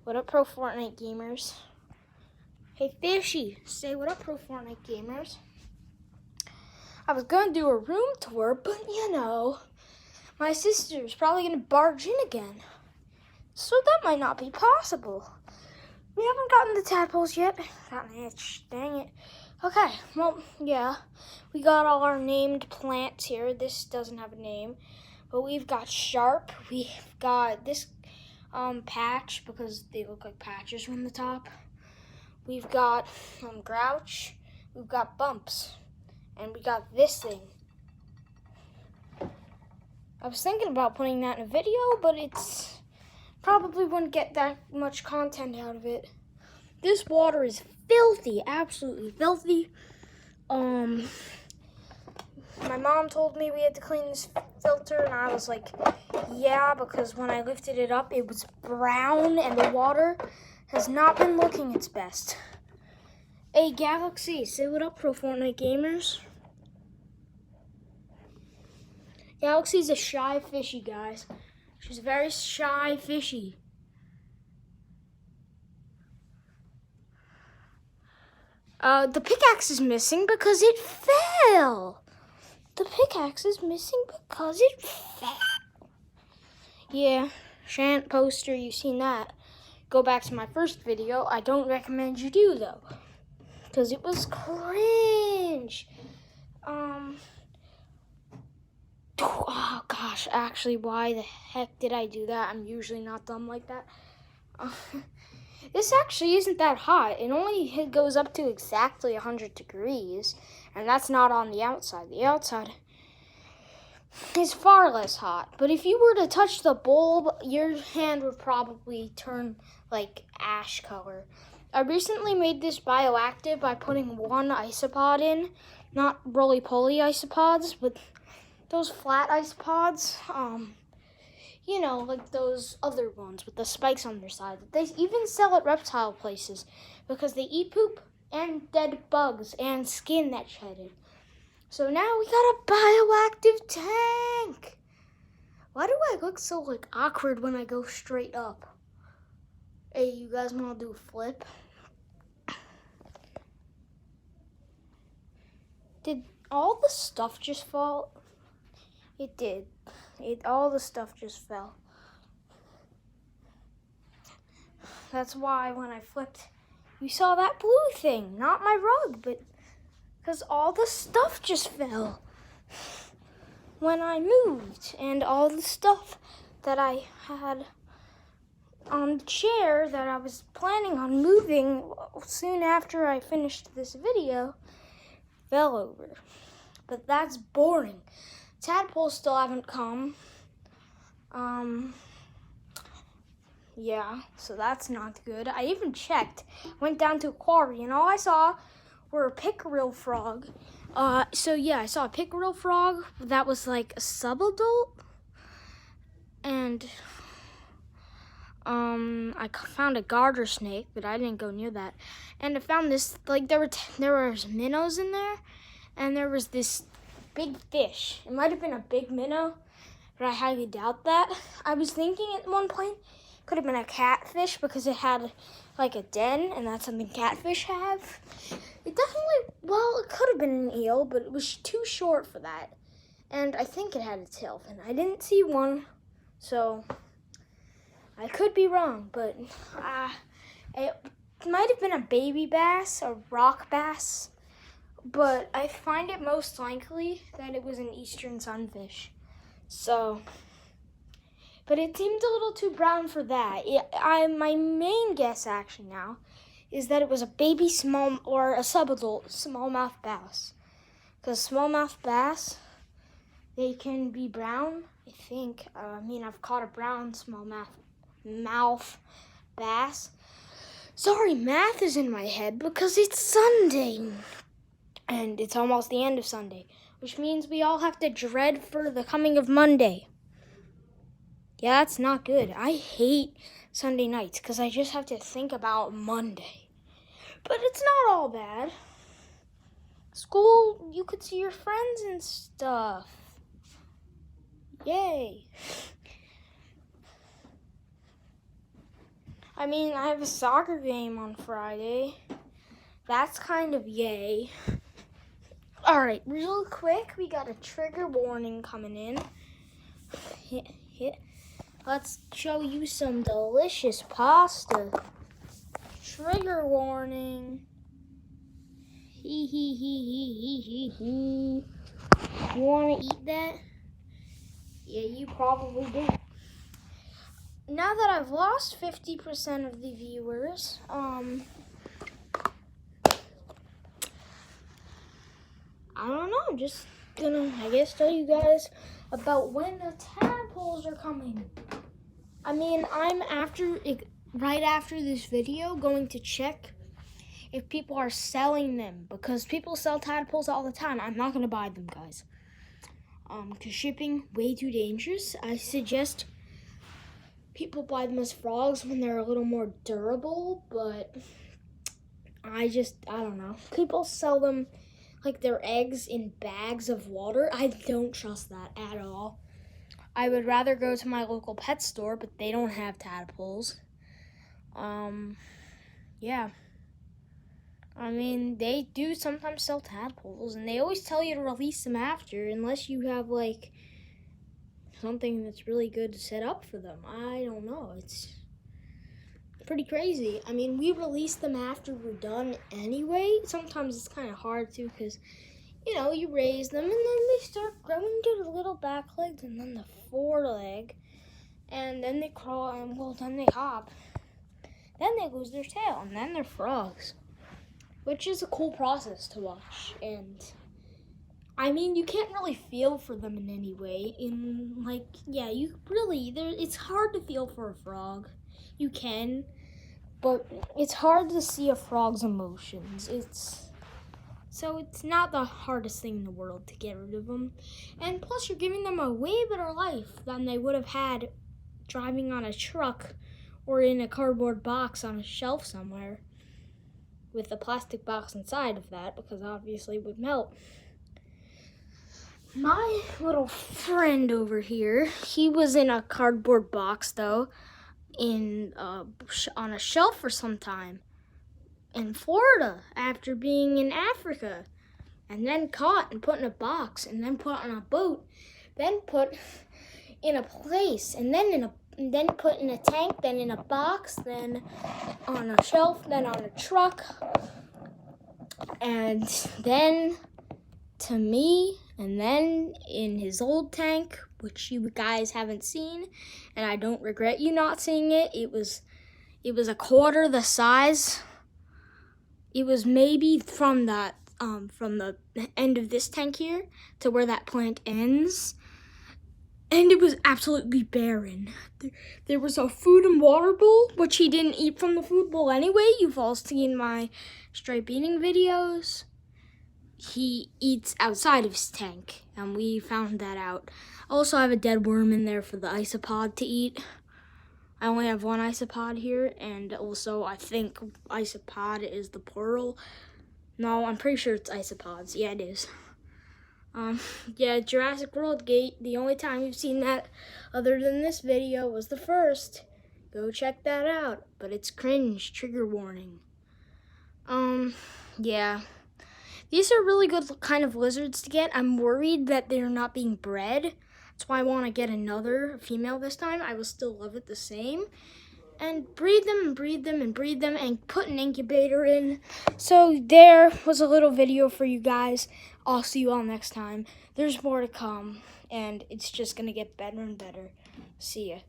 What up, Pro Fortnite gamers? Hey, Fishy, say what up, Pro Fortnite gamers. I was gonna do a room tour, but my sister's probably gonna barge in again. So that might not be possible. We haven't gotten the tadpoles yet. Got an itch, dang it. Okay, well, yeah. We got all our named plants here. This doesn't have a name. But we've got Sharp. We've got this patch because they look like patches from the top. We've got Grouch. We've got Bumps. And we got this thing. I was thinking about putting that in a video, but it's probably wouldn't get that much content out of it. This water is filthy, absolutely filthy. My mom told me we had to clean this filter, and I was like, yeah, because when I lifted it up, it was brown, and the water has not been looking its best. Hey, Galaxy, say what up, Pro Fortnite gamers. Galaxy's a shy fishy, guys. She's a very shy fishy. The pickaxe is missing because it fell. The pickaxe is missing because it fell. Yeah, Shant poster, you've seen that. Go back to my first video. I don't recommend you do, though, because it was cringe. Oh gosh, actually, why the heck did I do that? I'm usually not dumb like that. This actually isn't that hot. It only goes up to exactly 100 degrees, and that's not on the outside. The outside is far less hot. But if you were to touch the bulb, your hand would probably turn like ash color. I recently made this bioactive by putting one isopod in, not roly-poly isopods, but those flat isopods. Like those other ones with the spikes on their side. They even sell at reptile places because they eat poop and dead bugs and skin that's shedded. So now we got a bioactive tank. Why do I look so awkward when I go straight up? Hey, you guys want to do a flip? Did all the stuff just fall? It did. All the stuff just fell. That's why when I flipped, you saw that blue thing, not my rug, but because all the stuff just fell when I moved, and all the stuff that I had on the chair that I was planning on moving soon after I finished this video fell over. But that's boring. Tadpoles still haven't come. Yeah, so that's not good. I even checked, went down to a quarry, and all I saw were a pickerel frog. I saw a pickerel frog that was like a subadult, and I found a garter snake, but I didn't go near that. And I found this, there was minnows in there, and there was this big fish. It might have been a big minnow, but I highly doubt that. I was thinking at one point could have been a catfish because it had a den, and that's something catfish have. It could have been an eel, but it was too short for that. And I think it had a tail fin. I didn't see one, so I could be wrong, but it might have been a baby bass, a rock bass, but I find it most likely that it was an eastern sunfish. So, but it seemed a little too brown for that. My main guess actually now is that it was a baby or a subadult smallmouth bass. Because smallmouth bass, they can be brown, I think. I've caught a brown smallmouth bass. Sorry, math is in my head because it's Sunday. And it's almost the end of Sunday, which means we all have to dread for the coming of Monday. Yeah, that's not good. I hate Sunday nights because I just have to think about Monday. But it's not all bad. School, you could see your friends and stuff. Yay. I mean, I have a soccer game on Friday. That's kind of yay. All right, real quick, we got a trigger warning coming in. Let's show you some delicious pasta. Trigger warning. Hee hee hee hee hee hee hee. You want to eat that? Yeah, you probably do. Now that I've lost 50% of the viewers, I don't know. I'm just gonna, I guess, tell you guys about when the tadpoles are coming. I mean, I'm right after this video going to check if people are selling them, because people sell tadpoles all the time. I'm not gonna buy them, guys. Because shipping way too dangerous. I suggest people buy them as frogs when they're a little more durable, but I don't know. People sell them like their eggs in bags of water. I don't trust that at all. I would rather go to my local pet store, but they don't have tadpoles. Yeah. I mean, they do sometimes sell tadpoles, and they always tell you to release them after, unless you have, like, something that's really good to set up for them. I don't know. It's pretty crazy. I mean, we release them after we're done anyway. Sometimes it's kind of hard, too, because, you know, you raise them, and then they start growing to the little back legs, and then the foreleg, and then they crawl, and, well, then they hop. Then they lose their tail, and then they're frogs, which is a cool process to watch. And I mean, you can't really feel for them in any way. It's hard to feel for a frog. You can, but it's hard to see a frog's emotions. So it's not the hardest thing in the world to get rid of them. And plus, you're giving them a way better life than they would have had driving on a truck or in a cardboard box on a shelf somewhere, with a plastic box inside of that, because obviously it would melt. My little friend over here, he was in a cardboard box though, on a shelf for some time in Florida after being in Africa, and then caught and put in a box, and then put on a boat, then put in a place, and then put in a tank, then in a box, then on a shelf, then on a truck, and then to me, and then in his old tank, which you guys haven't seen, and I don't regret you not seeing it. It was a quarter the size. It was maybe from the end of this tank here to where that plant ends. And it was absolutely barren. There was a food and water bowl, which he didn't eat from the food bowl anyway. You've all seen my stripe eating videos. He eats outside of his tank, and we found that out. I also have a dead worm in there for the isopod to eat. I only have one isopod here, and also I think isopod is the plural. No, I'm pretty sure it's isopods. Yeah, it is. Yeah, Jurassic World Gate, the only time you've seen that other than this video was the first. Go check that out, but it's cringe, trigger warning. Yeah. These are really good kind of lizards to get. I'm worried that they're not being bred. That's why I want to get another female this time. I will still love it the same. And breed them and breed them and breed them and put an incubator in. So there was a little video for you guys. I'll see you all next time. There's more to come, and it's just going to get better and better. See ya.